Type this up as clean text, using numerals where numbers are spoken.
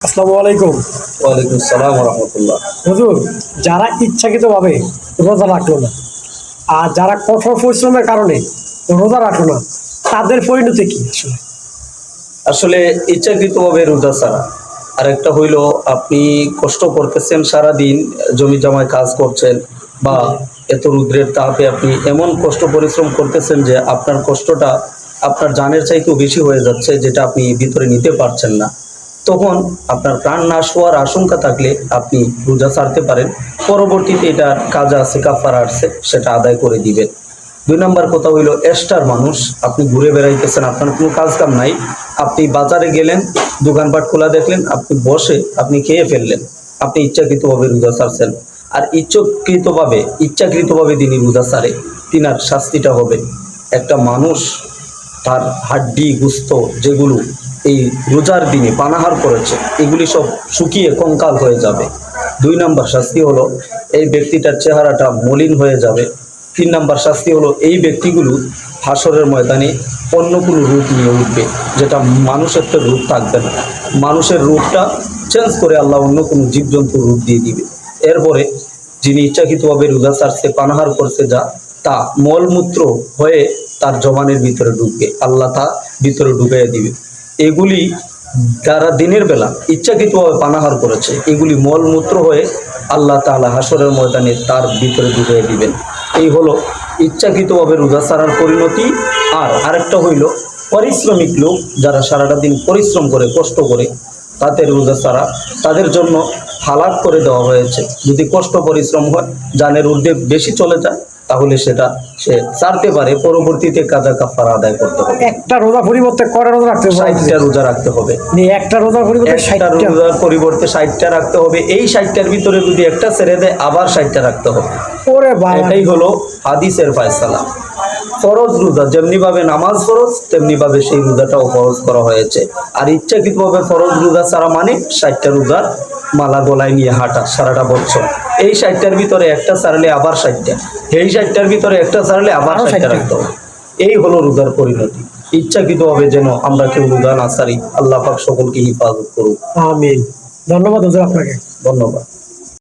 আসসালামু আলাইকুম। ওয়ালাইকুম আসসালাম ওয়া রাহমাতুল্লাহ। হুজুর, যারা ইচ্ছাকৃতভাবে রোজা রাখলো না আর যারা কঠোর পরিশ্রমের কারণে রোজা রাখলো না, তাদের পরিণতি কি আসলে? আসলে ইচ্ছাকৃতভাবে রোজা ছাড়া, আর একটা হইল আপনি কষ্ট করতেছেন সারাদিন, জমি জমায় কাজ করছেন, বা এত রৌদ্রের তাপে আপনি এমন কষ্ট পরিশ্রম করতেছেন যে আপনার কষ্টটা আপনার জানের চাইতেও বেশি হয়ে যাচ্ছে, যেটা আপনি ভিতরে নিতে পারছেন না। তখন আপনার প্রাণ নাশ হওয়ার আশঙ্কা থাকলে আপনি রোজা ছাড়তে পারেন। পরবর্তীতে এটার কাজা আছে, কাফারা আছে, সেটা আদায় করে দিবেন। দুই নাম্বার কথা হইল, এস্টার মানুষ, আপনি ঘুরে বেড়াইতেছেন, আপনার কোনো কাজ কাম নাই, আপনি বাজারে গেলেন, দোকানপাট খোলা দেখলেন, আপনি বসে আপনি খেয়ে ফেললেন, আপনি ইচ্ছাকৃতভাবে রোজা ছাড়ছেন। আর ইচ্ছাকৃতভাবে যিনি রোজা ছাড়ে, তিনার শাস্তিটা হবে, একটা মানুষ তার হাড্ডি গুস্ত যেগুলো এই রোজার দিনে পানাহার করেছে, এগুলি সব শুকিয়ে কঙ্কাল হয়ে যাবে। দুই নাম্বার শাস্তি হলো, এই ব্যক্তিটার চেহারাটা মলিন হয়ে যাবে। তিন নাম্বার শাস্তি হলো, এই ব্যক্তিগুলো হাসরের ময়দানে অন্য কোনো রূপ নিয়ে উঠবে, যেটা মানুষের তো রূপ থাকবে না, মানুষের রূপটা চেঞ্জ করে আল্লাহ অন্য কোনো জীবজন্তুর রূপ দিয়ে দিবে। এরপরে যিনি ইচ্ছাকৃতভাবে রোজা ছাড়ছে, পানাহার করছে, তা মলমূত্র হয়ে তার জবানের ভিতরে ঢুকবে, আল্লাহ তা ভিতরে ঢুকিয়ে দিবে। এগুলি যারা দিনের বেলা ইচ্ছাকৃতভাবে পানাহার করেছে, এগুলি মলমূত্র হয়ে আল্লাহ তাআলা হাসরের ময়দানে তার ভিতরে ঢুকিয়ে দিবেন। এই হলো ইচ্ছাকৃতভাবে রোজা ছাড়ার পরিণতি। আর আরেকটা হইল, পারিশ্রমিক লোক যারা সারাটা দিন পরিশ্রম করে কষ্ট করে, তাদের রোজা ছাড়া তাদের জন্য হালাক করে দেওয়া হয়েছে। যদি কষ্ট পরিশ্রম হয়, জানের ঊর্ধ্বে বেশি চলে যায়, তাহলে সেটা সে ছাড়তে পারে, পরবর্তীতে কাজা কাফারা আদায় করতে হবে। একটা রোজা পরিবর্তে কয়টা রোজা রাখতে হবে? 60টা রোজা রাখতে হবে। একটা রোজার পরিবর্তে একটা 60টা? রোজার পরিবর্তে 60টা রাখতে হবে। এই 60টার ভিতরে যদি একটা ছেড়ে দেয়, আবার 60টা রাখতে হবে। ওরে বাবা! এটাই হলো হাদিসের ফয়সালা। ফরজ রোজা যেমনিভাবে নামাজ ফরজ, তেমনিভাবে সেই রোজাটাও ফরজ করা হয়েছে। আর ইচ্ছাকৃতভাবে ফরজ রোজা ছাড়া মানে 60টা রোজার মালা গলায় নিয়ে হাঁটা সারাটা বছর। এই 60টার ভিতরে একটা ছাড়লে আবার 60টা, এই 60টার ভিতরে একটা ছাড়লে আবার 60টা রাখতে হবে। এই হলো রোজার পরিণতি। ইচ্ছাকৃতভাবে যেন আমরা কেউ রোজা না ছাড়ি। আল্লাহ পাক সকলকে হিফাজত করুক। আমিন। ধন্যবাদ হুজুর আপনাকে। ধন্যবাদ।